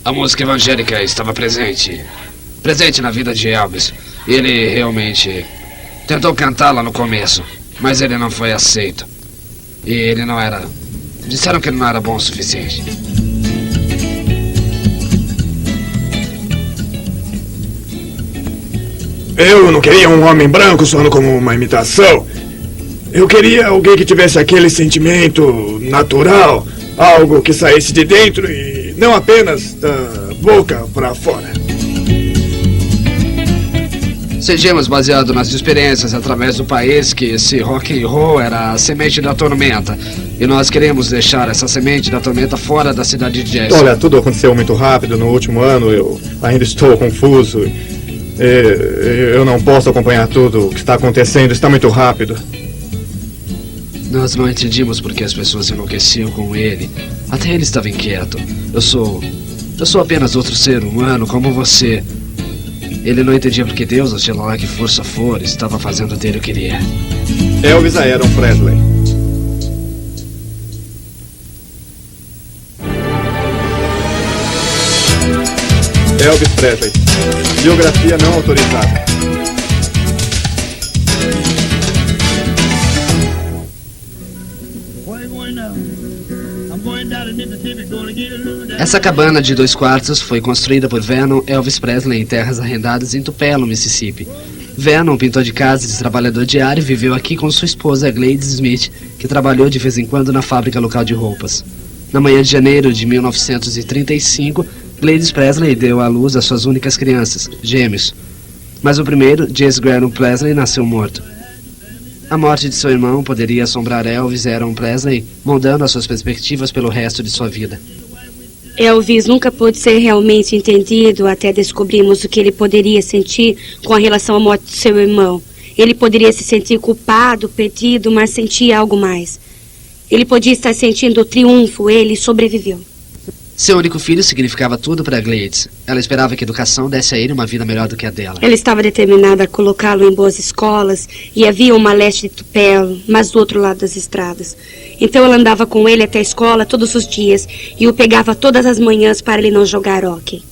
A música evangélica estava presente na vida de Elvis. Ele realmente tentou cantá-la no começo, mas ele não foi aceito. E ele não era... Disseram que ele não era bom o suficiente. Eu não queria um homem branco soando como uma imitação. Eu queria alguém que tivesse aquele sentimento natural, algo que saísse de dentro e não apenas da boca para fora. Seguimos baseado nas experiências através do país que esse rock and roll era a semente da tormenta. E nós queremos deixar essa semente da tormenta fora da cidade de Jackson. Olha, tudo aconteceu muito rápido no último ano. Eu ainda estou confuso. Eu não posso acompanhar tudo o que está acontecendo. Está muito rápido. Nós não entendimos porque as pessoas enlouqueciam com ele. Até ele estava inquieto. Eu sou apenas outro ser humano como você. Ele não entendia porque Deus, ou seja lá que força for, estava fazendo dele o que ele é. Elvis Aaron Presley. Elvis Presley. Biografia não autorizada. Essa cabana de 2 quartos foi construída por Vernon Elvis Presley em terras arrendadas em Tupelo, Mississippi. Vernon, pintor de casas e trabalhador diário, viveu aqui com sua esposa Gladys Smith, que trabalhou de vez em quando na fábrica local de roupas. Na manhã de janeiro de 1935, Gladys Presley deu à luz as suas únicas crianças, gêmeos. Mas o primeiro, Jesse Graham Presley, nasceu morto. A morte de seu irmão poderia assombrar Elvis Aaron Presley, moldando as suas perspectivas pelo resto de sua vida. Elvis nunca pôde ser realmente entendido até descobrirmos o que ele poderia sentir com a relação à morte de seu irmão. Ele poderia se sentir culpado, perdido, mas sentia algo mais. Ele podia estar sentindo o triunfo, ele sobreviveu. Seu único filho significava tudo para Gladys. Ela esperava que a educação desse a ele uma vida melhor do que a dela. Ela estava determinada a colocá-lo em boas escolas e havia uma leste de Tupelo, mas do outro lado das estradas. Então ela andava com ele até a escola todos os dias e o pegava todas as manhãs para ele não jogar hóquei.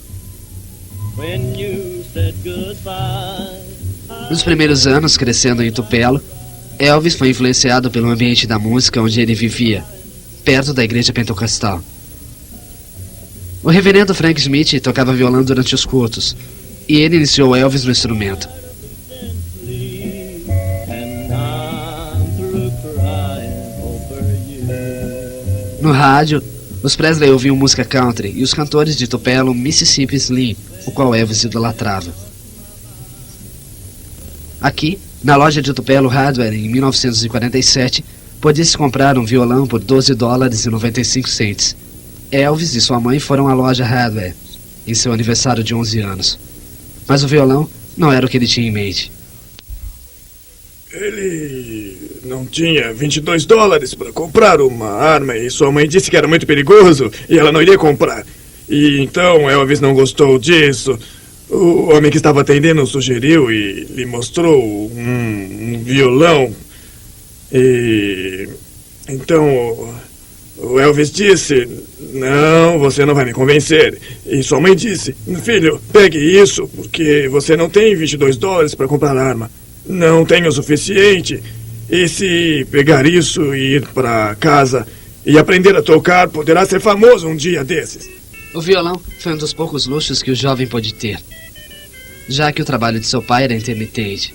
Nos primeiros anos, crescendo em Tupelo, Elvis foi influenciado pelo ambiente da música onde ele vivia, perto da igreja pentecostal. O reverendo Frank Smith tocava violão durante os cultos, e ele iniciou Elvis no instrumento. No rádio, os Presley ouviam música country e os cantores de Tupelo, Mississippi Slim, o qual Elvis idolatrava. Aqui, na loja de Tupelo Hardware, em 1947, podia-se comprar um violão por $12,95. Elvis e sua mãe foram à loja Hardware em seu aniversário de 11 anos. Mas o violão não era o que ele tinha em mente. Ele não tinha $22 para comprar uma arma e sua mãe disse que era muito perigoso e ela não iria comprar. E então Elvis não gostou disso. O homem que estava atendendo sugeriu e lhe mostrou um violão. E então o Elvis disse: "Não, você não vai me convencer." E sua mãe disse: "Filho, pegue isso, porque você não tem $22 para comprar arma. Não tenho o suficiente. E se pegar isso e ir para casa e aprender a tocar, poderá ser famoso um dia desses." O violão foi um dos poucos luxos que o jovem pôde ter, já que o trabalho de seu pai era intermitente.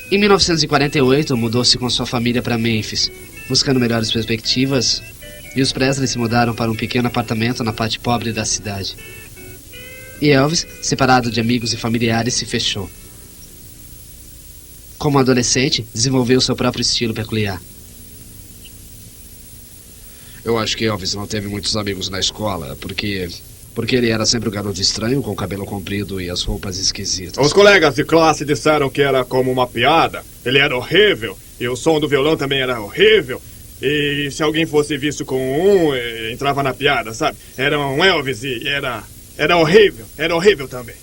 Em 1948, mudou-se com sua família para Memphis, buscando melhores perspectivas, e os Presley se mudaram para um pequeno apartamento na parte pobre da cidade. E Elvis, separado de amigos e familiares, se fechou. Como adolescente, desenvolveu seu próprio estilo peculiar. Eu acho que Elvis não teve muitos amigos na escola, porque ele era sempre o garoto estranho, com o cabelo comprido e as roupas esquisitas. Os colegas de classe disseram que era como uma piada. Ele era horrível, e o som do violão também era horrível. E se alguém fosse visto com entrava na piada, sabe? Era um Elvis e era horrível também.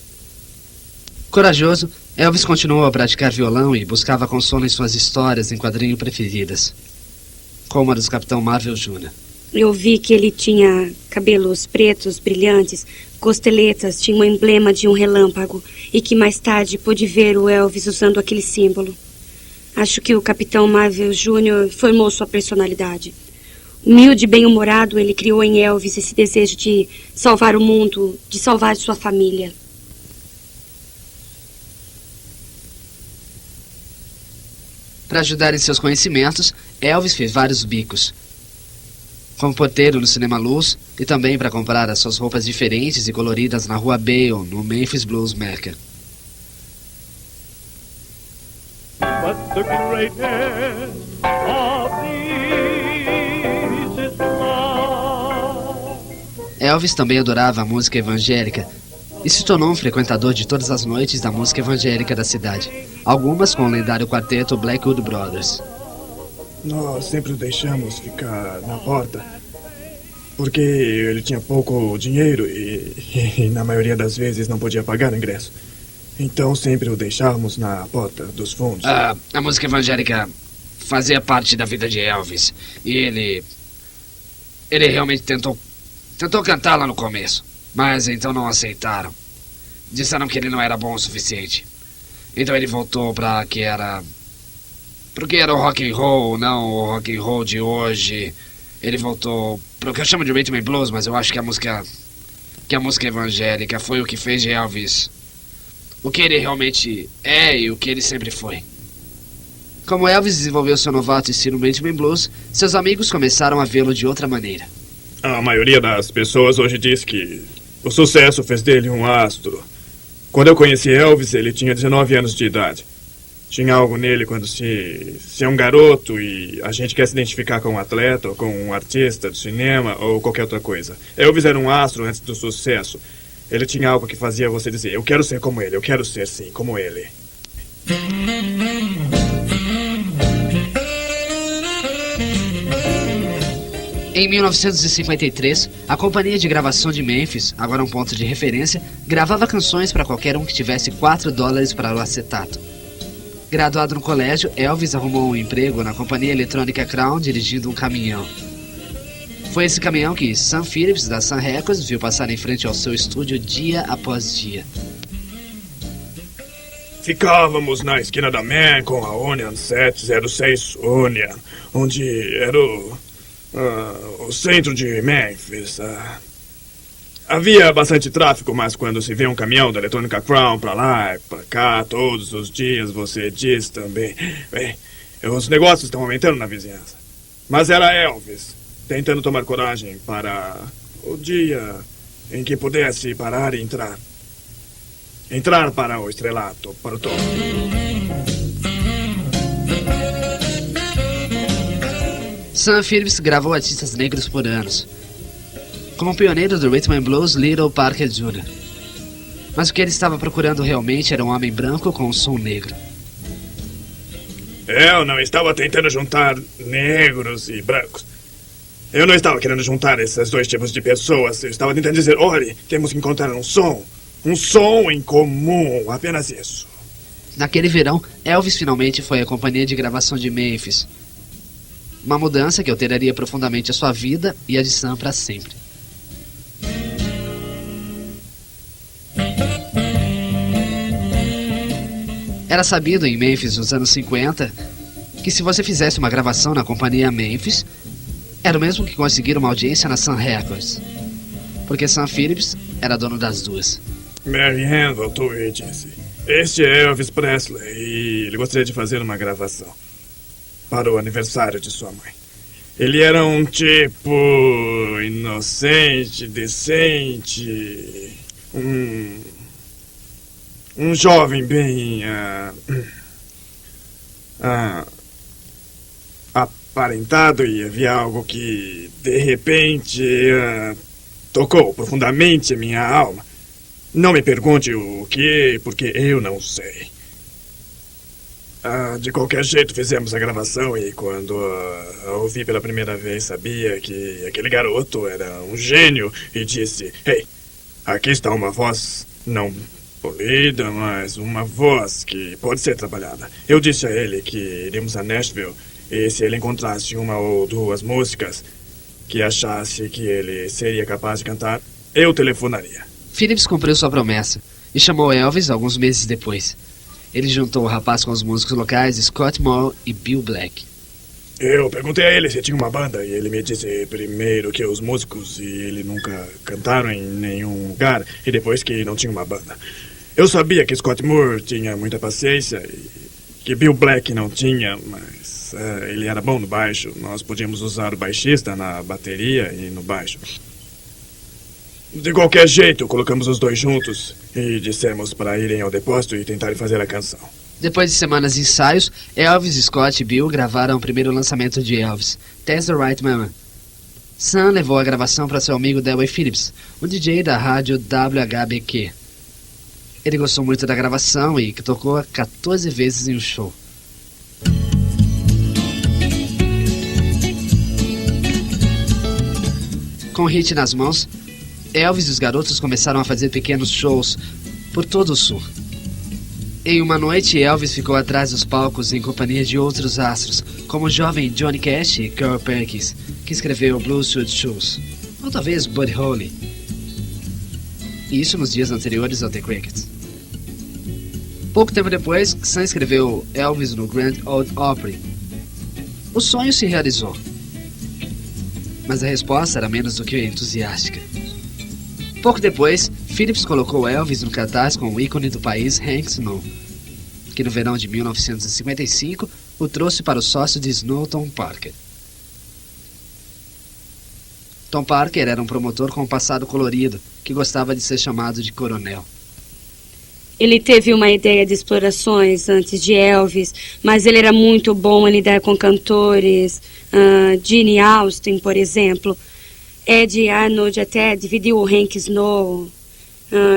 Corajoso, Elvis continuou a praticar violão e buscava consolo em suas histórias em quadrinho preferidas, como a do Capitão Marvel Jr. Eu vi que ele tinha cabelos pretos, brilhantes, costeletas, tinha um emblema de um relâmpago e que mais tarde pude ver o Elvis usando aquele símbolo. Acho que o Capitão Marvel Jr. formou sua personalidade. Humilde e bem-humorado, ele criou em Elvis esse desejo de salvar o mundo, de salvar sua família. Para ajudar em seus conhecimentos, Elvis fez vários bicos. Como porteiro no Cinema Luz e também para comprar as suas roupas diferentes e coloridas na Rua Bale, no Memphis Blues Mecca. But the greatest of these is love. Elvis também adorava a música evangélica e se tornou um frequentador de todas as noites da música evangélica da cidade, algumas com o lendário quarteto Blackwood Brothers. Nós sempre o deixamos ficar na porta, porque ele tinha pouco dinheiro e na maioria das vezes não podia pagar o ingresso. Então sempre o deixávamos na porta dos fundos. A música evangélica fazia parte da vida de Elvis e ele realmente tentou cantá-la no começo, mas então não aceitaram. Disseram que ele não era bom o suficiente. Então ele voltou para que era o rock and roll, não o rock and roll de hoje. Ele voltou para o que eu chamo de rhythm and blues, mas eu acho que a música evangélica foi o que fez de Elvis o que ele realmente é e o que ele sempre foi. Como Elvis desenvolveu seu novato estilo rhythm and blues, seus amigos começaram a vê-lo de outra maneira. A maioria das pessoas hoje diz que o sucesso fez dele um astro. Quando eu conheci Elvis, ele tinha 19 anos de idade. Tinha algo nele quando se é um garoto e a gente quer se identificar com um atleta ou com um artista do cinema ou qualquer outra coisa. Elvis era um astro antes do sucesso. Ele tinha algo que fazia você dizer, eu quero ser como ele, eu quero ser sim, como ele. Em 1953, a companhia de gravação de Memphis, agora um ponto de referência, gravava canções para qualquer um que tivesse $4 para o acetato. Graduado no colégio, Elvis arrumou um emprego na companhia eletrônica Crown dirigindo um caminhão. Foi esse caminhão que Sam Phillips, da Sun Records, viu passar em frente ao seu estúdio dia após dia. Ficávamos na esquina da Man com a Union 706 Union, onde era o centro de Memphis. Havia bastante tráfego, mas quando se vê um caminhão da eletrônica Crown pra lá e pra cá, todos os dias, você diz também, bem, os negócios estão aumentando na vizinhança. Mas era Elvis, tentando tomar coragem para o dia em que pudesse parar e entrar. Entrar para o estrelato, para o topo. Sam Phillips gravou artistas negros por anos, como um pioneiro do rhythm and blues, Little Parker Jr. Mas o que ele estava procurando realmente era um homem branco com um som negro. Eu não estava tentando juntar negros e brancos. Eu não estava querendo juntar esses dois tipos de pessoas. Eu estava tentando dizer, olhe, temos que encontrar um som em comum, apenas isso. Naquele verão, Elvis finalmente foi à companhia de gravação de Memphis. Uma mudança que alteraria profundamente a sua vida e a de Sam para sempre. Era sabido em Memphis nos anos 50 que se você fizesse uma gravação na companhia Memphis, era o mesmo que conseguir uma audiência na Sun Records, porque Sam Phillips era dono das duas. Mary Ann voltou e disse, este é Elvis Presley e ele gostaria de fazer uma gravação para o aniversário de sua mãe. Ele era um tipo inocente, decente, um jovem bem aparentado, e havia algo que de repente tocou profundamente a minha alma. Não me pergunte o que, porque eu não sei. De qualquer jeito, fizemos a gravação e quando a ouvi pela primeira vez, sabia que aquele garoto era um gênio e disse, hey, aqui está uma voz não polida, mas uma voz que pode ser trabalhada. Eu disse a ele que iríamos a Nashville e se ele encontrasse uma ou duas músicas, que achasse que ele seria capaz de cantar, eu telefonaria. Phillips cumpriu sua promessa e chamou Elvis alguns meses depois. Ele juntou o rapaz com os músicos locais Scott Moore e Bill Black. Eu perguntei a ele se tinha uma banda e ele me disse primeiro que os músicos e ele nunca cantaram em nenhum lugar e depois que não tinha uma banda. Eu sabia que Scott Moore tinha muita paciência e que Bill Black não tinha, mas ele era bom no baixo. Nós podíamos usar o baixista na bateria e no baixo. De qualquer jeito, colocamos os dois juntos e dissemos para irem ao depósito e tentarem fazer a canção. Depois de semanas de ensaios, Elvis, Scott e Bill gravaram o primeiro lançamento de Elvis, That's the Right Mama. Sam levou a gravação para seu amigo Delway Phillips, o DJ da rádio WHBQ. Ele gostou muito da gravação e tocou 14 vezes em um show. Com o hit nas mãos, Elvis e os garotos começaram a fazer pequenos shows por todo o sul. Em uma noite, Elvis ficou atrás dos palcos em companhia de outros astros, como o jovem Johnny Cash e Carl Perkins, que escreveu Blue Suede Shoes, ou talvez Buddy Holly. Isso nos dias anteriores ao The Crickets. Pouco tempo depois, Sam escreveu Elvis no Grand Ole Opry. O sonho se realizou, mas a resposta era menos do que entusiástica. Pouco depois, Phillips colocou Elvis no cartaz com o ícone do país, Hank Snow, que no verão de 1955 o trouxe para o sócio de Snow, Tom Parker. Tom Parker era um promotor com um passado colorido, que gostava de ser chamado de coronel. Ele teve uma ideia de explorações antes de Elvis, mas ele era muito bom em lidar com cantores, Gene Austin, por exemplo. Ed Arnold até dividiu o Hank Snow.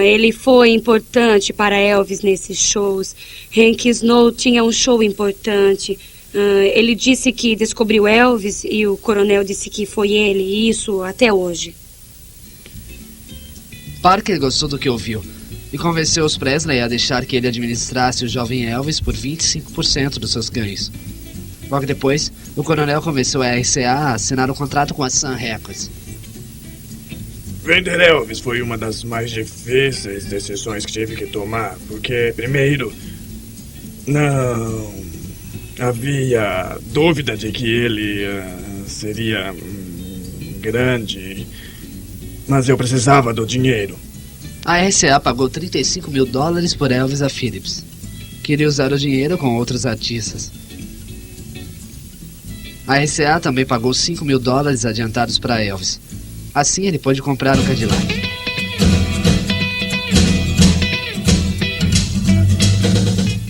Ele foi importante para Elvis nesses shows. Hank Snow tinha um show importante. Ele disse que descobriu Elvis e o coronel disse que foi ele, e isso até hoje. Parker gostou do que ouviu e convenceu os Presley a deixar que ele administrasse o jovem Elvis por 25% dos seus ganhos. Logo depois, o coronel convenceu a RCA a assinar um contrato com a Sun Records. Vender Elvis foi uma das mais difíceis decisões que tive que tomar, porque, primeiro, não havia dúvida de que ele seria grande, mas eu precisava do dinheiro. A RCA pagou $35 mil por Elvis a Phillips. Queria usar o dinheiro com outros artistas. A RCA também pagou $5 mil adiantados para Elvis. Assim ele pôde comprar o Cadillac.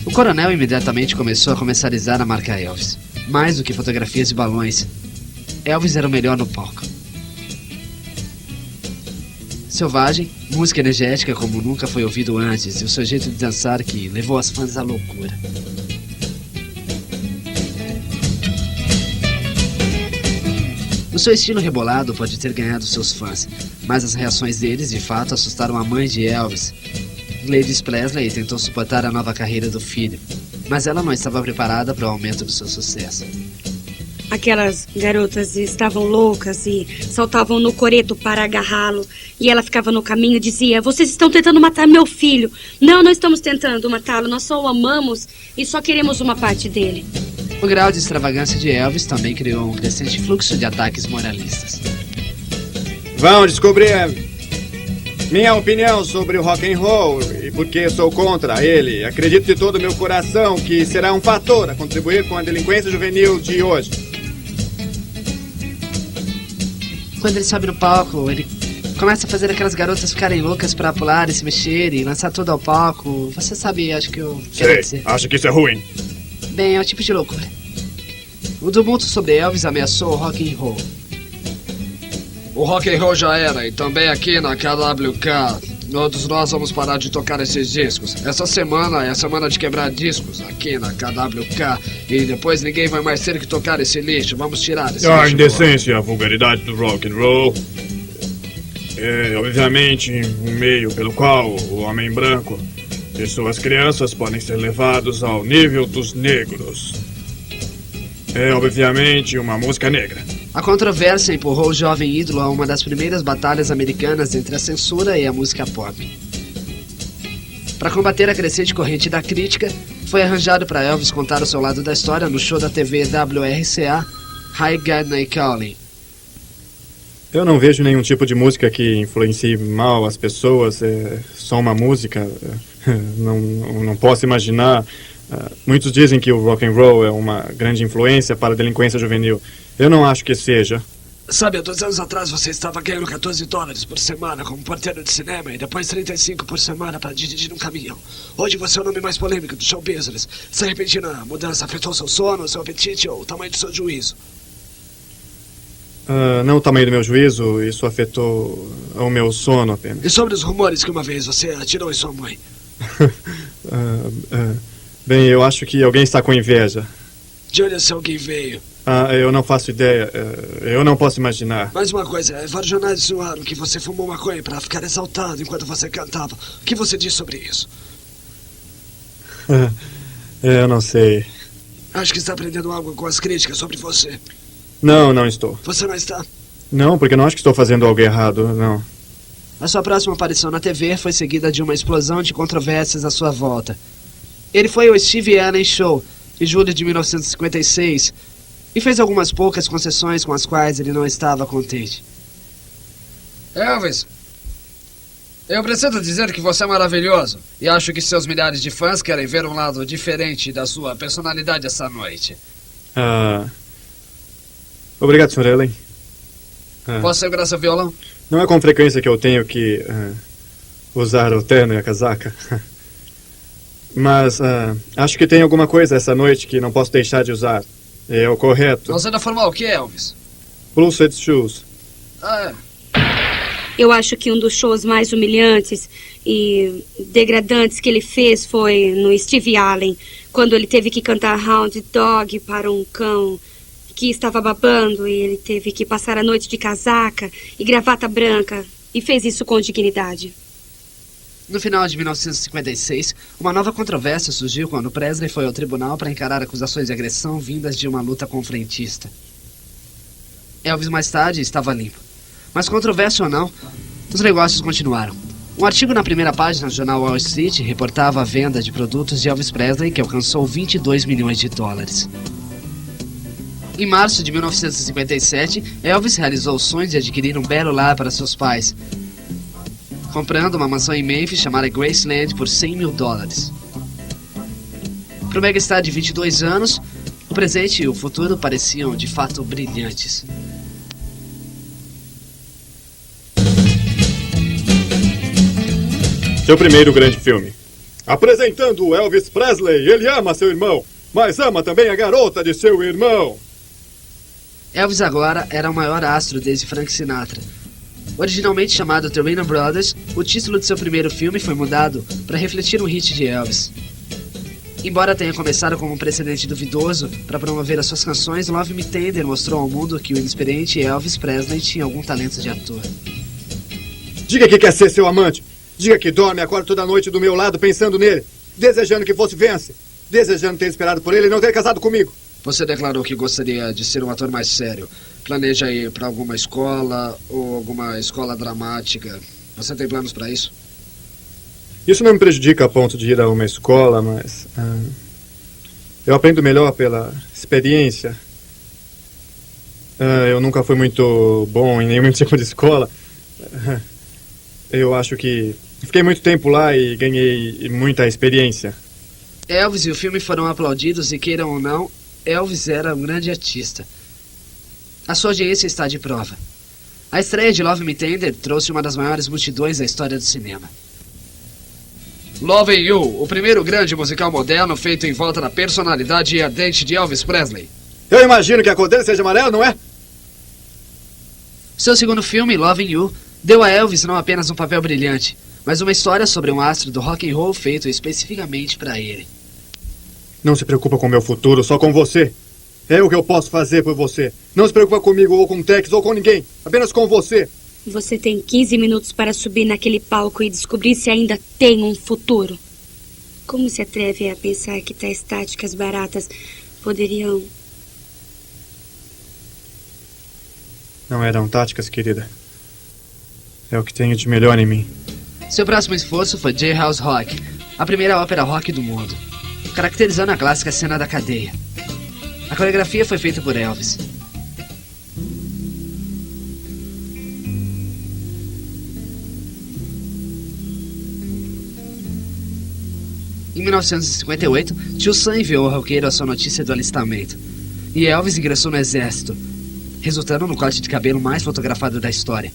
O coronel imediatamente começou a comercializar a marca Elvis. Mais do que fotografias e balões, Elvis era o melhor no palco. Selvagem, música energética como nunca foi ouvido antes e o seu jeito de dançar que levou as fãs à loucura. O seu estilo rebolado pode ter ganhado seus fãs, mas as reações deles de fato assustaram a mãe de Elvis. Gladys Presley tentou suportar a nova carreira do filho, mas ela não estava preparada para o aumento do seu sucesso. Aquelas garotas estavam loucas e saltavam no coreto para agarrá-lo. E ela ficava no caminho e dizia: vocês estão tentando matar meu filho. Não, não estamos tentando matá-lo. Nós só o amamos e só queremos uma parte dele. O grau de extravagância de Elvis também criou um crescente fluxo de ataques moralistas. Vão descobrir minha opinião sobre o rock and roll e porque sou contra ele. Acredito de todo o meu coração que será um fator a contribuir com a delinquência juvenil de hoje. Quando ele sobe no palco, ele começa a fazer aquelas garotas ficarem loucas pra pular e se mexer e lançar tudo ao palco. Você sabe, acho que eu quero dizer. Acho que isso é ruim. Bem, é o tipo de loucura. O tumulto sobre Elvis ameaçou o rock and roll. O rock and roll já era, e também aqui na KWK. Todos nós vamos parar de tocar esses discos. Essa semana é a semana de quebrar discos aqui na KWK. E depois ninguém vai mais ter que tocar esse lixo. Vamos tirar esse lixo. A indecência e a vulgaridade do rock and roll é, obviamente, um meio pelo qual o homem branco e suas crianças podem ser levados ao nível dos negros. É, obviamente, uma música negra. A controvérsia empurrou o jovem ídolo a uma das primeiras batalhas americanas entre a censura e a música pop. Para combater a crescente corrente da crítica, foi arranjado para Elvis contar o seu lado da história no show da TV WRCA, High God Night Calling. Eu não vejo nenhum tipo de música que influencie mal as pessoas. É só uma música. Não posso imaginar. Muitos dizem que o rock and roll é uma grande influência para a delinquência juvenil. Eu não acho que seja. Sabe, há 2 anos atrás você estava ganhando $14 por semana como porteiro de cinema e depois 35 por semana para dirigir um caminhão. Hoje você é o nome mais polêmico do show business. Essa repentina mudança afetou seu sono, seu apetite ou o tamanho do seu juízo? Não o tamanho do meu juízo, isso afetou o meu sono apenas. E sobre os rumores que uma vez você atirou em sua mãe? Bem, eu acho que alguém está com inveja. De onde esse alguém veio? Eu não faço ideia. Eu não posso imaginar. Mais uma coisa, vários jornais zoaram que você fumou maconha para ficar exaltado enquanto você cantava. O que você diz sobre isso? Eu não sei. Acho que está aprendendo algo com as críticas sobre você. Não estou. Você não está? Não, porque não acho que estou fazendo algo errado, não. A sua próxima aparição na TV foi seguida de uma explosão de controvérsias à sua volta. Ele foi ao Steve Allen Show, em julho de 1956, e fez algumas poucas concessões com as quais ele não estava contente. Elvis, eu preciso dizer que você é maravilhoso, e acho que seus milhares de fãs querem ver um lado diferente da sua personalidade essa noite. Obrigado, Sr. Allen. Posso segurar seu violão? Não é com frequência que eu tenho que usar o terno e a casaca. Mas acho que tem alguma coisa essa noite que não posso deixar de usar. É o correto. Você vai formar o que, Elvis? Blue Suede Shoes. Eu acho que um dos shows mais humilhantes e degradantes que ele fez foi no Steve Allen, quando ele teve que cantar Hound Dog para um cão que estava babando, e ele teve que passar a noite de casaca e gravata branca, e fez isso com dignidade. No final de 1956, uma nova controvérsia surgiu quando Presley foi ao tribunal para encarar acusações de agressão vindas de uma luta com um frentista. Elvis mais tarde estava limpo. Mas controvérsia ou não, os negócios continuaram. Um artigo na primeira página do jornal Wall Street reportava a venda de produtos de Elvis Presley que alcançou $22 milhões. Em março de 1957, Elvis realizou o sonho de adquirir um belo lar para seus pais, comprando uma mansão em Memphis chamada Graceland por $100 mil. Para o megastar de 22 anos, o presente e o futuro pareciam de fato brilhantes. Seu primeiro grande filme. Apresentando Elvis Presley. Ele ama seu irmão, mas ama também a garota de seu irmão. Elvis agora era o maior astro desde Frank Sinatra. Originalmente chamado The Rhythm Brothers, o título de seu primeiro filme foi mudado para refletir um hit de Elvis. Embora tenha começado como um precedente duvidoso para promover as suas canções, Love Me Tender mostrou ao mundo que o inexperiente Elvis Presley tinha algum talento de ator. Diga que quer ser seu amante. Diga que dorme e acorda toda noite do meu lado pensando nele, desejando que fosse Vance, desejando ter esperado por ele e não ter casado comigo. Você declarou que gostaria de ser um ator mais sério. Planeja ir para alguma escola ou alguma escola dramática. Você tem planos para isso? Isso não me prejudica a ponto de ir a uma escola, mas eu aprendo melhor pela experiência. Eu nunca fui muito bom em nenhum tipo de escola. Eu acho que fiquei muito tempo lá e ganhei muita experiência. Elvis e o filme foram aplaudidos e, queiram ou não, Elvis era um grande artista. A sua audiência está de prova. A estreia de Love Me Tender trouxe uma das maiores multidões da história do cinema. Lovin' You, o primeiro grande musical moderno feito em volta da personalidade ardente de Elvis Presley. Eu imagino que a cor dele seja amarela, não é? Seu segundo filme, Lovin' You, deu a Elvis não apenas um papel brilhante, mas uma história sobre um astro do rock and roll feito especificamente para ele. Não se preocupa com o meu futuro, só com você. É o que eu posso fazer por você. Não se preocupa comigo ou com o Tex ou com ninguém. Apenas com você. Você tem 15 minutos para subir naquele palco e descobrir se ainda tem um futuro. Como se atreve a pensar que tais táticas baratas poderiam... Não eram táticas, querida. É o que tenho de melhor em mim. Seu próximo esforço foi Jailhouse Rock, a primeira ópera rock do mundo, caracterizando a clássica cena da cadeia. A coreografia foi feita por Elvis. Em 1958, tio Sam enviou ao roqueiro a sua notícia do alistamento, e Elvis ingressou no exército, resultando no corte de cabelo mais fotografado da história.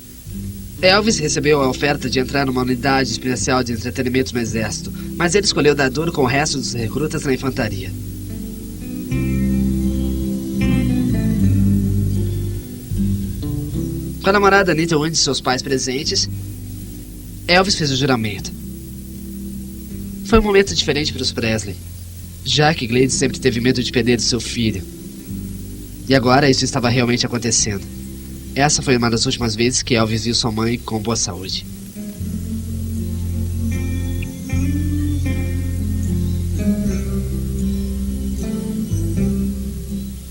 Elvis recebeu a oferta de entrar numa unidade especial de entretenimento no exército, mas ele escolheu dar duro com o resto dos recrutas na infantaria. Com a namorada Anita Wynne e seus pais presentes, Elvis fez o juramento. Foi um momento diferente para os Presley, já que Gladys sempre teve medo de perder seu filho. E agora isso estava realmente acontecendo. Essa foi uma das últimas vezes que Elvis viu sua mãe com boa saúde.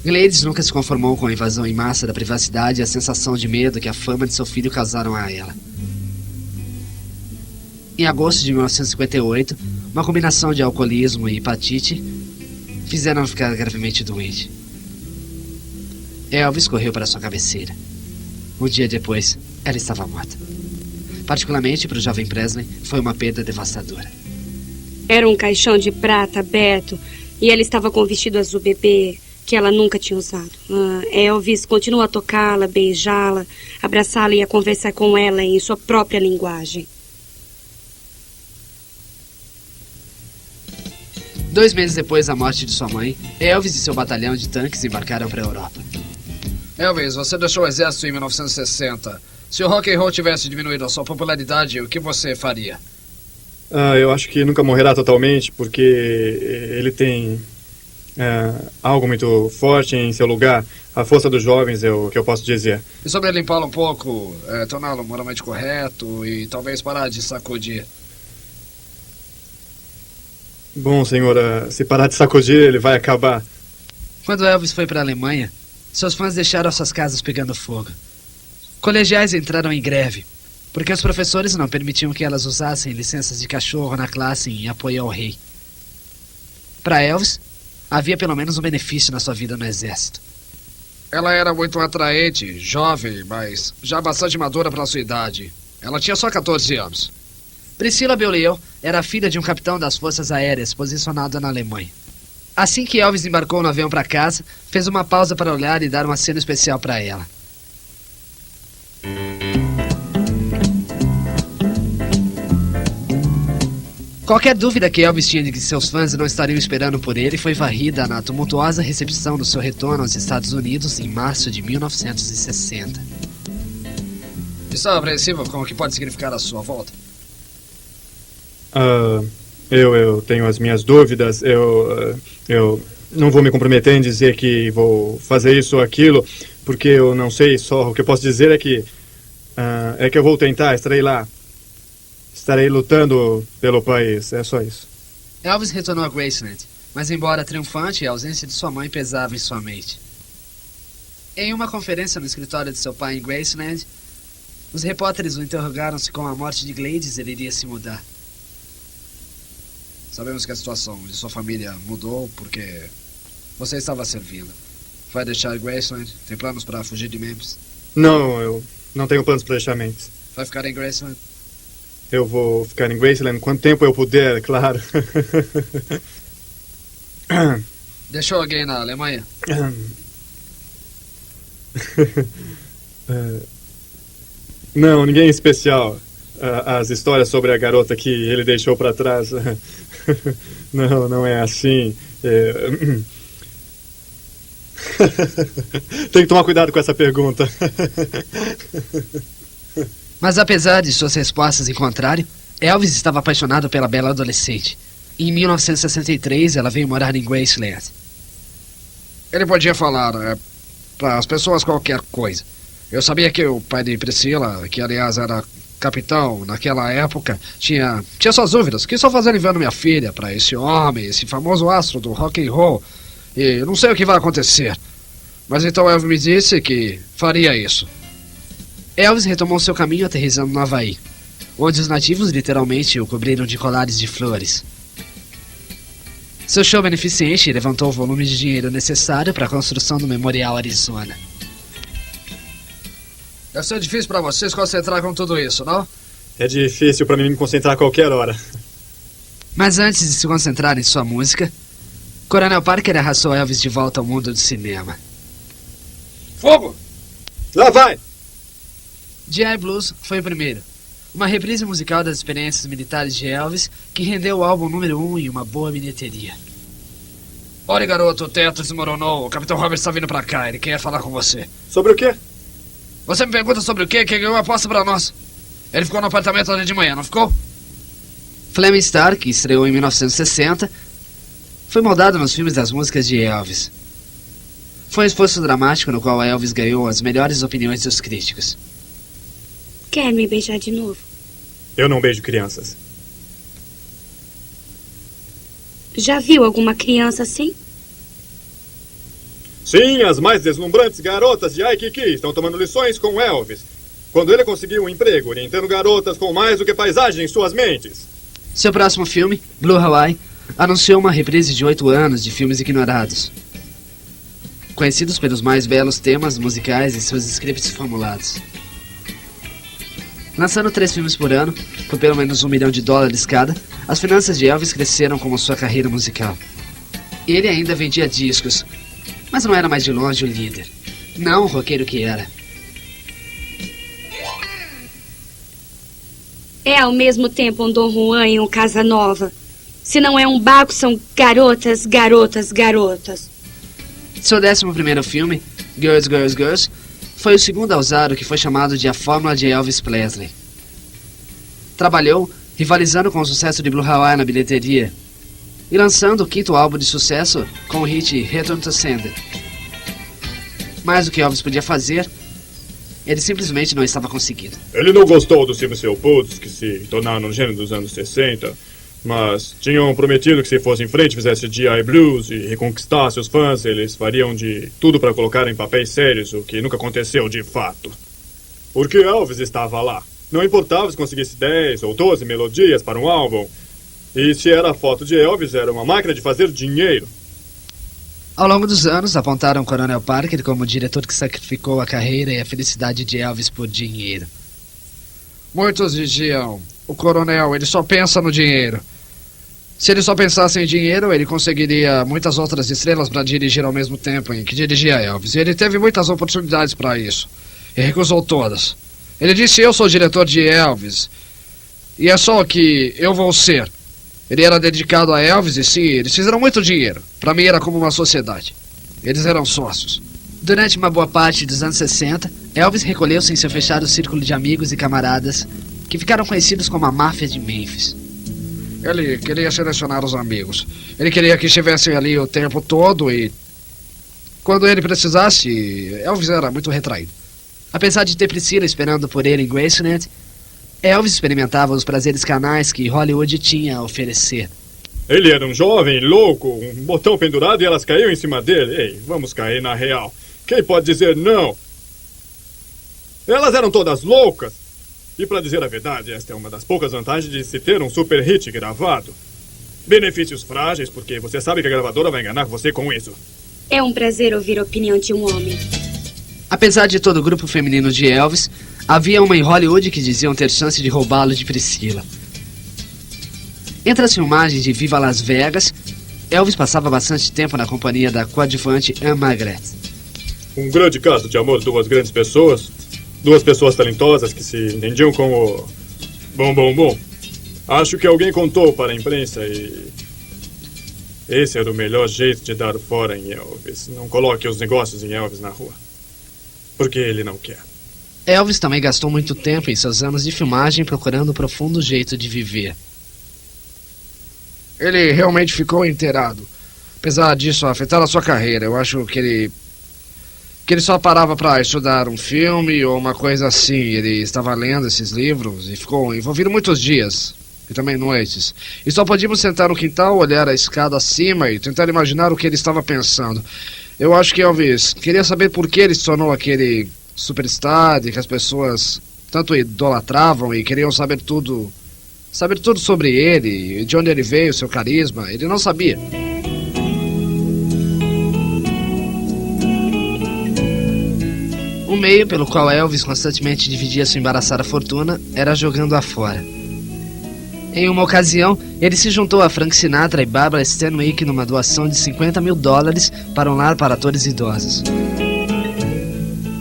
Gladys nunca se conformou com a invasão em massa da privacidade e a sensação de medo que a fama de seu filho causaram a ela. Em agosto de 1958, uma combinação de alcoolismo e hepatite fizeram-no ficar gravemente doente. Elvis correu para sua cabeceira. Um dia depois, ela estava morta. Particularmente para o jovem Presley, foi uma perda devastadora. Era um caixão de prata aberto e ela estava com um vestido azul bebê que ela nunca tinha usado. Elvis continuou a tocá-la, beijá-la, abraçá-la e a conversar com ela em sua própria linguagem. 2 meses depois da morte de sua mãe, Elvis e seu batalhão de tanques embarcaram para a Europa. Elvis, você deixou o exército em 1960. Se o rock and roll tivesse diminuído a sua popularidade, o que você faria? Eu acho que nunca morrerá totalmente, porque ele tem algo muito forte em seu lugar. A força dos jovens é o que eu posso dizer. E sobre limpá-lo um pouco, torná-lo moralmente correto e talvez parar de sacudir? Bom, senhora, se parar de sacudir, ele vai acabar. Quando Elvis foi para a Alemanha, seus fãs deixaram suas casas pegando fogo. Colegiais entraram em greve, porque os professores não permitiam que elas usassem licenças de cachorro na classe em apoio ao rei. Para Elvis, havia pelo menos um benefício na sua vida no exército. Ela era muito atraente, jovem, mas já bastante madura para sua idade. Ela tinha só 14 anos. Priscila Beaulieu era filha de um capitão das forças aéreas posicionado na Alemanha. Assim que Elvis embarcou no avião para casa, fez uma pausa para olhar e dar uma cena especial para ela. Qualquer dúvida que Elvis tinha de que seus fãs não estariam esperando por ele foi varrida na tumultuosa recepção do seu retorno aos Estados Unidos em março de 1960. Está apreensivo com o que pode significar a sua volta? Eu tenho as minhas dúvidas. Eu não vou me comprometer em dizer que vou fazer isso ou aquilo, porque eu não sei. Só o que eu posso dizer é que eu vou tentar. Estarei lá. Estarei lutando pelo país. É só isso. Elvis retornou a Graceland, mas embora triunfante, a ausência de sua mãe pesava em sua mente. Em uma conferência no escritório de seu pai em Graceland, os repórteres o interrogaram se com a morte de Gladys ele iria se mudar. Sabemos que a situação de sua família mudou porque você estava servindo. Vai deixar Graceland? Tem planos para fugir de Memphis? Não, eu não tenho planos para deixar Memphis. Vai ficar em Graceland? Eu vou ficar em Graceland quanto tempo eu puder, claro. Deixou alguém na Alemanha? Não, ninguém especial. As histórias sobre a garota que ele deixou para trás. Não é assim. Tem que tomar cuidado com essa pergunta. Mas apesar de suas respostas em contrário, Elvis estava apaixonado pela bela adolescente. Em 1963, ela veio morar em Graceland. Ele podia falar para as pessoas qualquer coisa. Eu sabia que o pai de Priscila, que aliás era capitão naquela época, tinha suas dúvidas. O que estou fazendo enviando minha filha para esse homem, esse famoso astro do rock and roll? E não sei o que vai acontecer. Mas então Elvis me disse que faria isso. Elvis retomou seu caminho aterrissando no Havaí, onde os nativos literalmente o cobriram de colares de flores. Seu show beneficente levantou o volume de dinheiro necessário para a construção do Memorial Arizona. Deve ser difícil para você se concentrar com tudo isso, não? É difícil para mim me concentrar a qualquer hora. Mas antes de se concentrar em sua música, Coronel Parker arrastou Elvis de volta ao mundo do cinema. Fogo! Lá vai! G.I. Blues foi o primeiro. Uma reprise musical das experiências militares de Elvis que rendeu o álbum número 1 e uma boa bilheteria. Olha, garoto, o teto desmoronou. O Capitão Roberts está vindo pra cá. Ele quer falar com você. Sobre o quê? Você me pergunta sobre o quê? Quem ganhou a aposta pra nós? Ele ficou no apartamento hoje de manhã, não ficou? Flaming Star, que estreou em 1960, foi moldado nos filmes das músicas de Elvis. Foi um esforço dramático no qual Elvis ganhou as melhores opiniões dos críticos. Quer me beijar de novo? Eu não beijo crianças. Já viu alguma criança assim? Sim, as mais deslumbrantes garotas de Waikiki estão tomando lições com Elvis. Quando ele conseguiu um emprego orientando garotas com mais do que paisagem em suas mentes. Seu próximo filme, Blue Hawaii, anunciou uma reprise de 8 anos de filmes ignorados, conhecidos pelos mais belos temas musicais e seus scripts formulados. Lançando 3 filmes por ano, por pelo menos $1 milhão cada, as finanças de Elvis cresceram como sua carreira musical. Ele ainda vendia discos, mas não era mais de longe o líder. Não o roqueiro que era. É ao mesmo tempo um Dom Juan e um Casanova. Se não é um barco, são garotas, garotas, garotas. Seu 11º filme, Girls, Girls, Girls, foi o segundo a usar o que foi chamado de a fórmula de Elvis Presley. Trabalhou rivalizando com o sucesso de Blue Hawaii na bilheteria e lançando o 5º álbum de sucesso com o hit Return to Sender. Mais do que Elvis podia fazer, ele simplesmente não estava conseguindo. Ele não gostou dos filmes felpudos que se tornaram um gênero dos anos 60, mas tinham prometido que se fosse em frente, fizesse G.I. Blues e reconquistasse os fãs, eles fariam de tudo para colocar em papéis sérios, o que nunca aconteceu de fato. Porque Elvis estava lá. Não importava se conseguisse 10 ou 12 melodias para um álbum. E se era a foto de Elvis, era uma máquina de fazer dinheiro. Ao longo dos anos, apontaram Coronel Parker como o diretor que sacrificou a carreira e a felicidade de Elvis por dinheiro. Muitos diziam, o coronel, ele só pensa no dinheiro. Se ele só pensasse em dinheiro, ele conseguiria muitas outras estrelas para dirigir ao mesmo tempo em que dirigia Elvis. E ele teve muitas oportunidades para isso. E recusou todas. Ele disse, eu sou o diretor de Elvis. E é só o que eu vou ser. Ele era dedicado a Elvis e sim, eles fizeram muito dinheiro. Para mim era como uma sociedade. Eles eram sócios. Durante uma boa parte dos anos 60, Elvis recolheu-se em seu fechado círculo de amigos e camaradas que ficaram conhecidos como a máfia de Memphis. Ele queria selecionar os amigos. Ele queria que estivessem ali o tempo todo e quando ele precisasse, Elvis era muito retraído. Apesar de ter Priscila esperando por ele em Graceland, Elvis experimentava os prazeres canais que Hollywood tinha a oferecer. Ele era um jovem louco, um botão pendurado e elas caíam em cima dele. Ei, vamos cair na real. Quem pode dizer não? Elas eram todas loucas. E para dizer a verdade, esta é uma das poucas vantagens de se ter um super hit gravado. Benefícios frágeis, porque você sabe que a gravadora vai enganar você com isso. É um prazer ouvir a opinião de um homem. Apesar de todo o grupo feminino de Elvis, havia uma em Hollywood que diziam ter chance de roubá-lo de Priscila. Entre as filmagens de Viva Las Vegas, Elvis passava bastante tempo na companhia da coadjuvante Anne Margaret. Um grande caso de amor de duas grandes pessoas. Duas pessoas talentosas que se entendiam como... Bom. Acho que alguém contou para a imprensa e... Esse era o melhor jeito de dar fora em Elvis. Não coloque os negócios em Elvis na rua. Porque ele não quer. Elvis também gastou muito tempo em seus anos de filmagem procurando um profundo jeito de viver. Ele realmente ficou inteirado. Apesar disso afetar a sua carreira, eu acho que ele só parava para estudar um filme ou uma coisa assim. Ele estava lendo esses livros e ficou envolvido muitos dias e também noites. E só podíamos sentar no quintal, olhar a escada acima e tentar imaginar o que ele estava pensando. Eu acho que Elvis queria saber por que ele se tornou aquele superstar e que as pessoas tanto idolatravam e queriam saber tudo sobre ele, de onde ele veio, seu carisma. Ele não sabia. O meio pelo qual Elvis constantemente dividia sua embaraçada fortuna era jogando-a fora. Em uma ocasião, ele se juntou a Frank Sinatra e Barbara Stanwyck numa doação de $50 mil para um lar para atores idosos.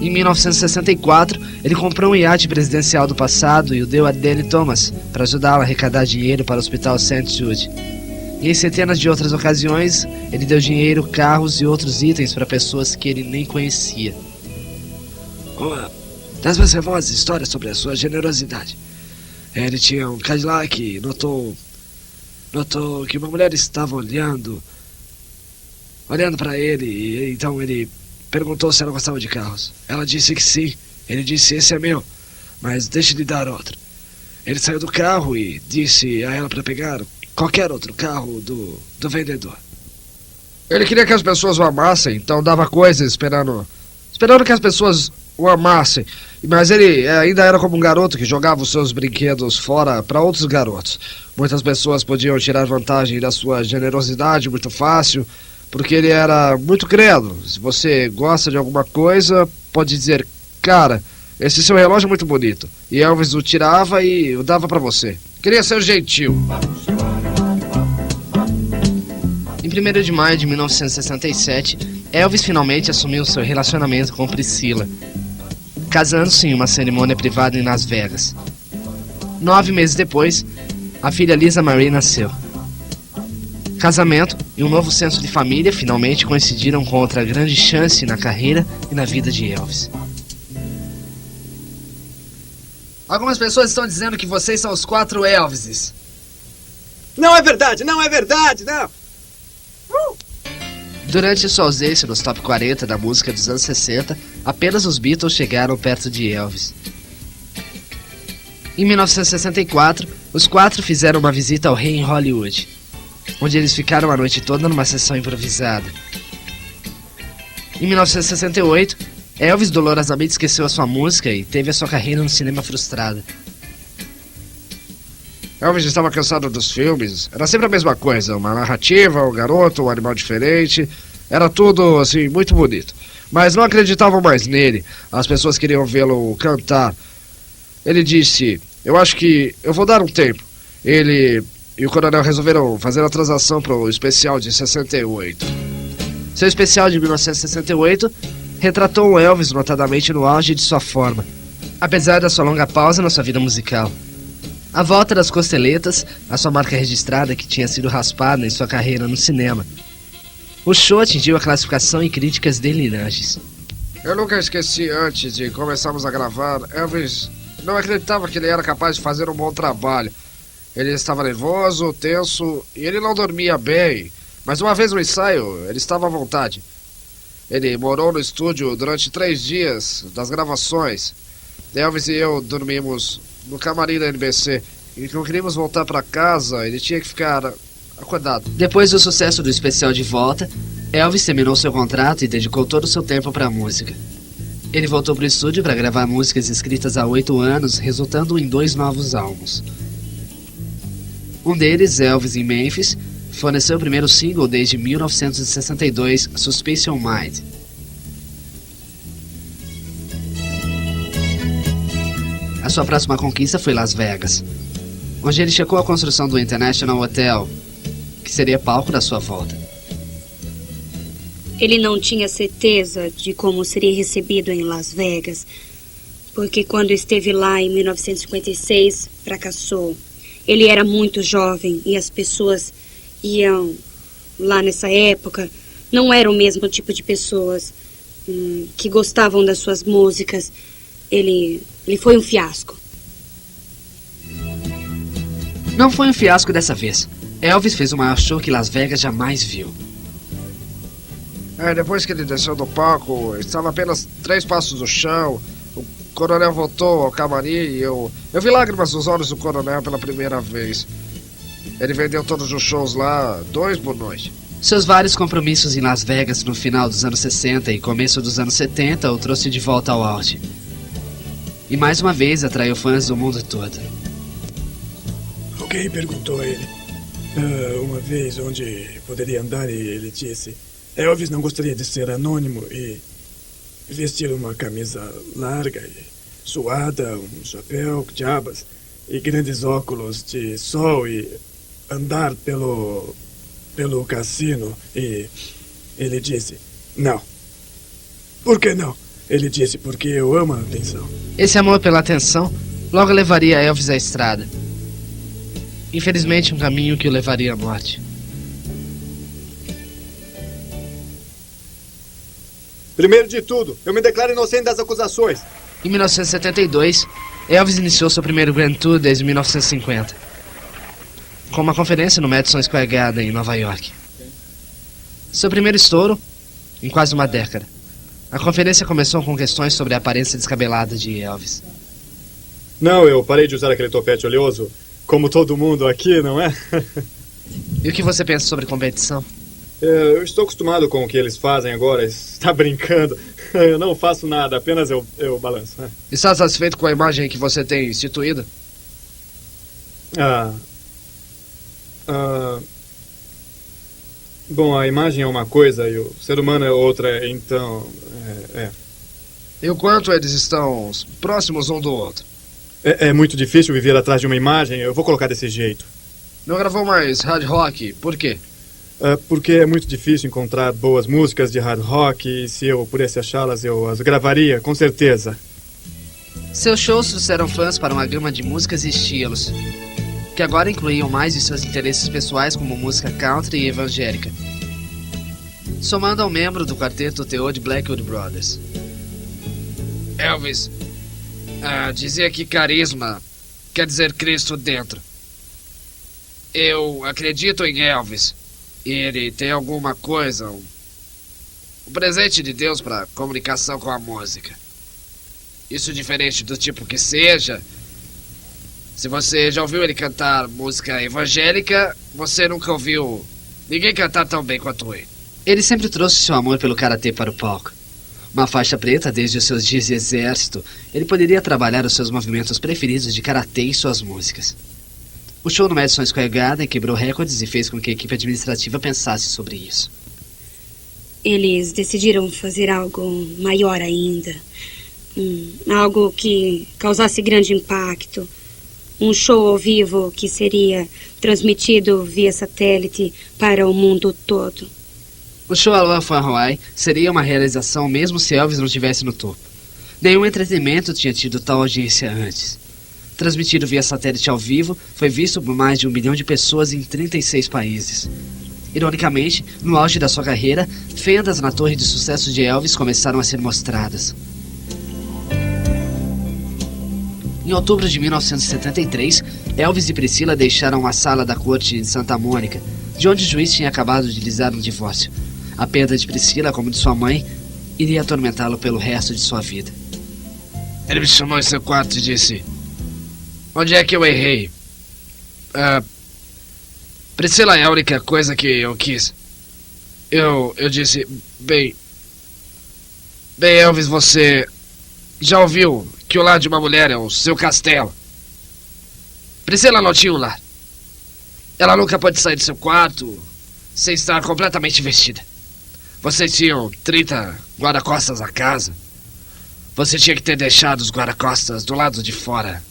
Em 1964, ele comprou um iate presidencial do passado e o deu a Danny Thomas para ajudá-la a arrecadar dinheiro para o Hospital St. Jude. E em centenas de outras ocasiões, ele deu dinheiro, carros e outros itens para pessoas que ele nem conhecia. Uma das mais famosas histórias sobre a sua generosidade. Ele tinha um Cadillac e notou que uma mulher estava olhando para ele, e então ele perguntou se ela gostava de carros. Ela disse que sim. Ele disse: esse é meu, mas deixe-lhe dar outro. Ele saiu do carro e disse a ela para pegar qualquer outro carro do vendedor. Ele queria que as pessoas o amassem, então dava coisas esperando que as pessoas o amassem. Mas ele ainda era como um garoto que jogava os seus brinquedos fora para outros garotos. Muitas pessoas podiam tirar vantagem da sua generosidade muito fácil, porque ele era muito crédulo. Se você gosta de alguma coisa, pode dizer: cara, esse seu relógio é muito bonito. E Elvis o tirava e o dava para você. Queria ser gentil. Em 1º de maio de 1967, Elvis finalmente assumiu seu relacionamento com Priscilla, casando-se em uma cerimônia privada em Las Vegas. 9 meses depois, a filha Lisa Marie nasceu. Casamento e um novo senso de família finalmente coincidiram com outra grande chance na carreira e na vida de Elvis. Algumas pessoas estão dizendo que vocês são os 4 Elvises. Não é verdade, não! Durante sua ausência nos top 40 da música dos anos 60, apenas os Beatles chegaram perto de Elvis. Em 1964, os 4 fizeram uma visita ao rei em Hollywood, onde eles ficaram a noite toda numa sessão improvisada. Em 1968, Elvis dolorosamente esqueceu a sua música e teve a sua carreira no cinema frustrada. Elvis estava cansado dos filmes. Era sempre a mesma coisa, uma narrativa, um garoto, um animal diferente. Era tudo, assim, muito bonito. Mas não acreditavam mais nele. As pessoas queriam vê-lo cantar. Ele disse: eu acho que eu vou dar um tempo. Ele e o coronel resolveram fazer a transação para o especial de 68. Seu especial de 1968 retratou o Elvis notadamente no auge de sua forma, apesar da sua longa pausa na sua vida musical. A volta das costeletas, a sua marca registrada que tinha sido raspada em sua carreira no cinema. O show atingiu a classificação e críticas delirantes. Eu nunca esqueci, antes de começarmos a gravar, Elvis não acreditava que ele era capaz de fazer um bom trabalho. Ele estava nervoso, tenso e ele não dormia bem. Mas uma vez no ensaio, ele estava à vontade. Ele morou no estúdio durante 3 dias das gravações. Elvis e eu dormimos no camarim da NBC. E não queríamos voltar para casa, ele tinha que ficar acordado. Depois do sucesso do especial de volta, Elvis terminou seu contrato e dedicou todo o seu tempo para a música. Ele voltou para o estúdio para gravar músicas escritas há 8 anos, resultando em 2 novos álbuns. Um deles, Elvis em Memphis, forneceu o primeiro single desde 1962, Suspicion Mind. A sua próxima conquista foi Las Vegas, onde ele checou a construção do International Hotel, que seria palco da sua volta. Ele não tinha certeza de como seria recebido em Las Vegas, porque quando esteve lá em 1956, fracassou. Ele era muito jovem e as pessoas iam lá nessa época, não era o mesmo tipo de pessoas que gostavam das suas músicas. Ele foi um fiasco. Não foi um fiasco dessa vez. Elvis fez o maior show que Las Vegas jamais viu. Depois que ele desceu do palco, estava apenas 3 passos do chão. O coronel voltou ao camarim e eu vi lágrimas nos olhos do coronel pela primeira vez. Ele vendeu todos os shows lá, 2 por noite. Seus vários compromissos em Las Vegas no final dos anos 60 e começo dos anos 70 o trouxe de volta ao auge. E mais uma vez atraiu fãs do mundo todo. Alguém perguntou a ele uma vez onde poderia andar e ele disse: Elvis não gostaria de ser anônimo e vestir uma camisa larga e suada, um chapéu de abas e grandes óculos de sol e andar pelo cassino. E ele disse: não. Por que não? Ele disse: porque eu amo a atenção. Esse amor pela atenção logo levaria Elvis à estrada. Infelizmente, um caminho que o levaria à morte. Primeiro de tudo, eu me declaro inocente das acusações. Em 1972, Elvis iniciou seu primeiro Grand Tour desde 1950, com uma conferência no Madison Square Garden, em Nova York. Seu primeiro estouro em quase uma década. A conferência começou com questões sobre a aparência descabelada de Elvis. Não, eu parei de usar aquele topete oleoso, como todo mundo aqui, não é? E o que você pensa sobre competição? Eu estou acostumado com o que eles fazem agora. Está brincando. Eu não faço nada, apenas eu balanço. Está satisfeito com a imagem que você tem instituído? Bom, a imagem é uma coisa e o ser humano é outra, então... E o quanto eles estão próximos um do outro? É muito difícil viver atrás de uma imagem, eu vou colocar desse jeito. Não gravou mais hard rock, por quê? Porque é muito difícil encontrar boas músicas de hard rock e se eu pudesse achá-las, eu as gravaria, com certeza. Seus shows trouxeram fãs para uma gama de músicas e estilos, que agora incluíam mais de seus interesses pessoais como música country e evangélica, somando ao membro do quarteto The Old Blackwood Brothers. Elvis dizia que carisma quer dizer Cristo dentro. Eu acredito em Elvis. E ele tem alguma coisa, um presente de Deus para comunicação com a música. Isso diferente do tipo que seja. Se você já ouviu ele cantar música evangélica, você nunca ouviu ninguém cantar tão bem quanto ele. Ele sempre trouxe seu amor pelo karatê para o palco. Uma faixa preta desde os seus dias de exército, ele poderia trabalhar os seus movimentos preferidos de karatê em suas músicas. O show no Madison Square Garden quebrou recordes e fez com que a equipe administrativa pensasse sobre isso. Eles decidiram fazer algo maior ainda. Algo que causasse grande impacto. Um show ao vivo que seria transmitido via satélite para o mundo todo. O show Aloha from Hawaii seria uma realização mesmo se Elvis não estivesse no topo. Nenhum entretenimento tinha tido tal audiência antes. Transmitido via satélite ao vivo, foi visto por mais de 1 milhão de pessoas em 36 países. Ironicamente, no auge da sua carreira, fendas na torre de sucesso de Elvis começaram a ser mostradas. Em outubro de 1973, Elvis e Priscila deixaram a sala da corte em Santa Mônica, de onde o juiz tinha acabado de lhes dar um divórcio. A perda de Priscila, como de sua mãe, iria atormentá-lo pelo resto de sua vida. Ele me chamou em seu quarto e disse: onde é que eu errei? Priscila é a única coisa que eu quis. Eu disse, bem, Elvis, você já ouviu que o lar de uma mulher é o seu castelo? Priscila não tinha um lar. Ela nunca pôde sair do seu quarto sem estar completamente vestida. Vocês tinham 30 guarda-costas na casa. Você tinha que ter deixado os guarda-costas do lado de fora.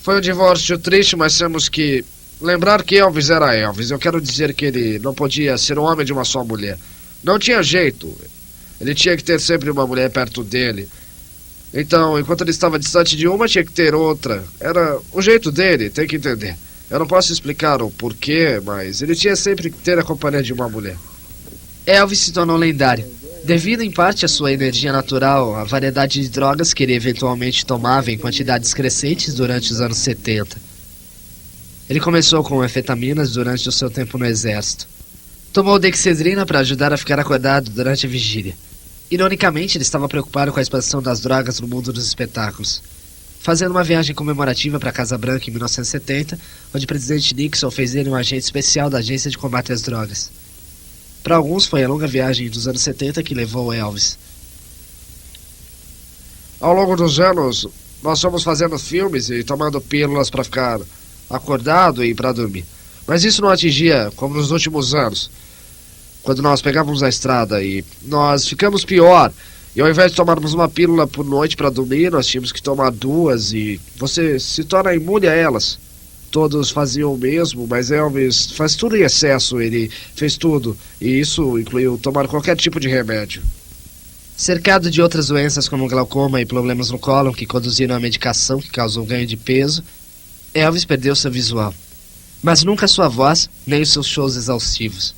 Foi um divórcio triste, mas temos que lembrar que Elvis era Elvis. Eu quero dizer que ele não podia ser um homem de uma só mulher. Não tinha jeito. Ele tinha que ter sempre uma mulher perto dele. Então, enquanto ele estava distante de uma, tinha que ter outra. Era o jeito dele, tem que entender. Eu não posso explicar o porquê, mas ele tinha sempre que ter a companhia de uma mulher. Elvis se tornou lendário, devido em parte à sua energia natural, à variedade de drogas que ele eventualmente tomava em quantidades crescentes durante os anos 70. Ele começou com anfetaminas durante o seu tempo no exército. Tomou dexedrina para ajudar a ficar acordado durante a vigília. Ironicamente, ele estava preocupado com a expansão das drogas no mundo dos espetáculos. Fazendo uma viagem comemorativa para a Casa Branca em 1970, onde o presidente Nixon fez dele um agente especial da Agência de Combate às Drogas. Para alguns foi a longa viagem dos anos 70 que levou Elvis. Ao longo dos anos, nós fomos fazendo filmes e tomando pílulas para ficar acordado e para dormir. Mas isso não atingia como nos últimos anos, quando nós pegávamos a estrada e nós ficamos pior. E ao invés de tomarmos uma pílula por noite para dormir, nós tínhamos que tomar 2 e você se torna imune a elas. Todos faziam o mesmo, mas Elvis faz tudo em excesso, ele fez tudo, e isso incluiu tomar qualquer tipo de remédio. Cercado de outras doenças como glaucoma e problemas no cólon que conduziram à medicação que causou ganho de peso, Elvis perdeu seu visual, mas nunca sua voz nem os seus shows exaustivos.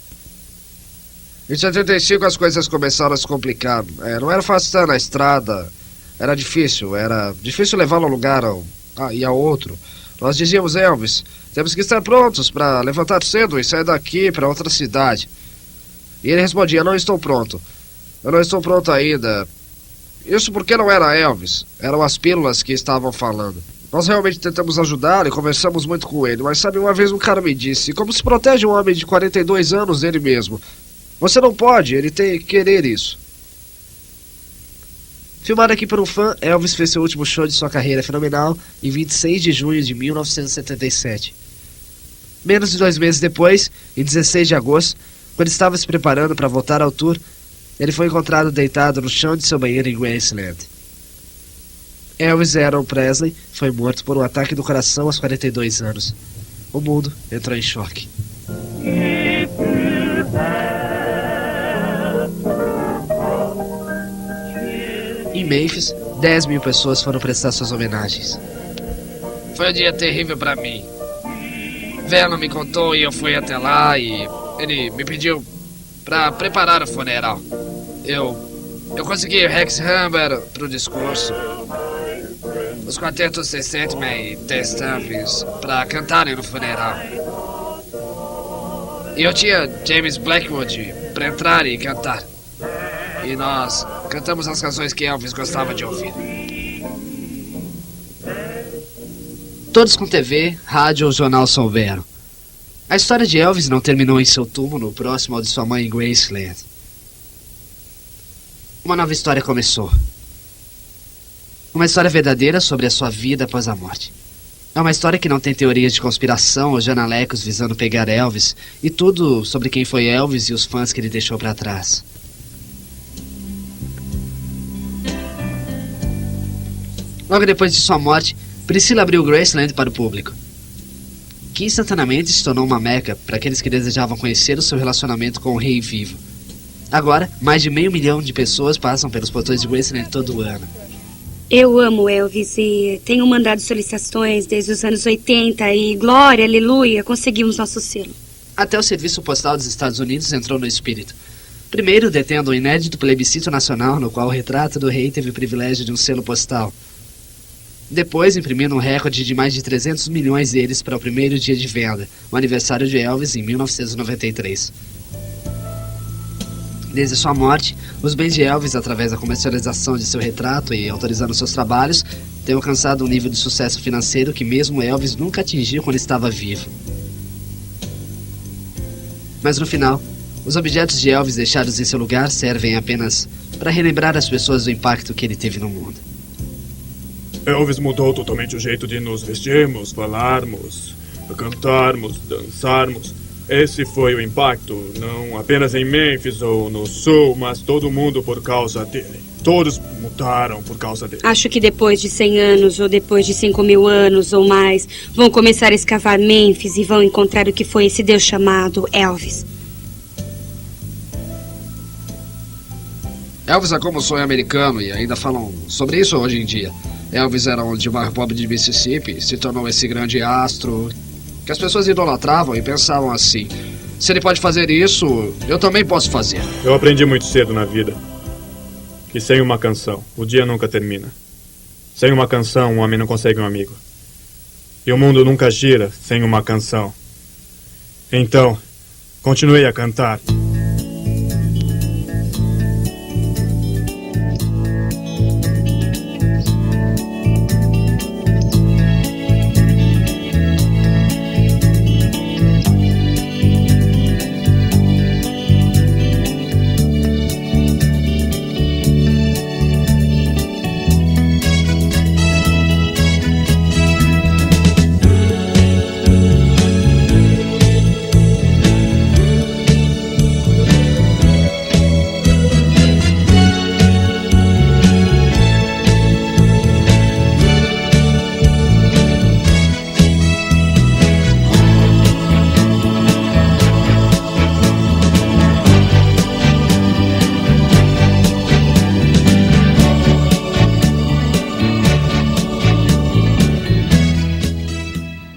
Em 75 as coisas começaram a se complicar. Não era fácil estar na estrada, era difícil levá-lo a um lugar e a outro. Nós dizíamos, Elvis, temos que estar prontos para levantar cedo e sair daqui para outra cidade. E ele respondia, não estou pronto. Eu não estou pronto ainda. Isso porque não era Elvis, eram as pílulas que estavam falando. Nós realmente tentamos ajudar e conversamos muito com ele, mas sabe, uma vez um cara me disse, como se protege um homem de 42 anos dele mesmo? Você não pode, ele tem que querer isso. Filmado aqui por um fã, Elvis fez seu último show de sua carreira fenomenal em 26 de junho de 1977. Menos de 2 meses depois, em 16 de agosto, quando estava se preparando para voltar ao tour, ele foi encontrado deitado no chão de seu banheiro em Graceland. Elvis Aaron Presley foi morto por um ataque do coração aos 42 anos. O mundo entrou em choque. Em Memphis, 10 mil pessoas foram prestar suas homenagens. Foi um dia terrível pra mim. Vernon me contou e eu fui até lá e ele me pediu pra preparar o funeral. Eu consegui Rex Humber pro discurso, os quartetos The Sandman e The Stamps pra cantarem no funeral. E eu tinha James Blackwood pra entrar e cantar. E nós cantamos as canções que Elvis gostava de ouvir. Todos com TV, rádio ou jornal souberam. A história de Elvis não terminou em seu túmulo próximo ao de sua mãe em Graceland. Uma nova história começou. Uma história verdadeira sobre a sua vida após a morte. É uma história que não tem teorias de conspiração ou janalecos visando pegar Elvis, e tudo sobre quem foi Elvis e os fãs que ele deixou para trás. Logo depois de sua morte, Priscilla abriu Graceland para o público, que instantaneamente se tornou uma meca para aqueles que desejavam conhecer o seu relacionamento com o rei vivo. Agora, mais de 500 mil de pessoas passam pelos portões de Graceland todo ano. Eu amo Elvis e tenho mandado solicitações desde os anos 80 e, glória, aleluia, conseguimos nosso selo. Até o Serviço Postal dos Estados Unidos entrou no espírito. Primeiro, detendo o inédito plebiscito nacional, no qual o retrato do rei teve o privilégio de um selo postal. Depois, imprimindo um recorde de mais de 300 milhões deles para o primeiro dia de venda, o aniversário de Elvis em 1993. Desde sua morte, os bens de Elvis, através da comercialização de seu retrato e autorizando seus trabalhos, têm alcançado um nível de sucesso financeiro que mesmo Elvis nunca atingiu quando estava vivo. Mas no final, os objetos de Elvis deixados em seu lugar servem apenas para relembrar as pessoas do impacto que ele teve no mundo. Elvis mudou totalmente o jeito de nos vestirmos, falarmos, cantarmos, dançarmos. Esse foi o impacto, não apenas em Memphis ou no sul, mas todo mundo por causa dele. Todos mudaram por causa dele. Acho que depois de 100 anos, ou depois de 5.000 anos ou mais, vão começar a escavar Memphis e vão encontrar o que foi esse Deus chamado Elvis. Elvis é como o sonho americano e ainda falam sobre isso hoje em dia. Elvis era um de bairro pobre de Mississippi, se tornou esse grande astro que as pessoas idolatravam e pensavam assim: se ele pode fazer isso, eu também posso fazer. Eu aprendi muito cedo na vida que sem uma canção, o dia nunca termina. Sem uma canção, um homem não consegue um amigo. E o mundo nunca gira sem uma canção. Então, continuei a cantar.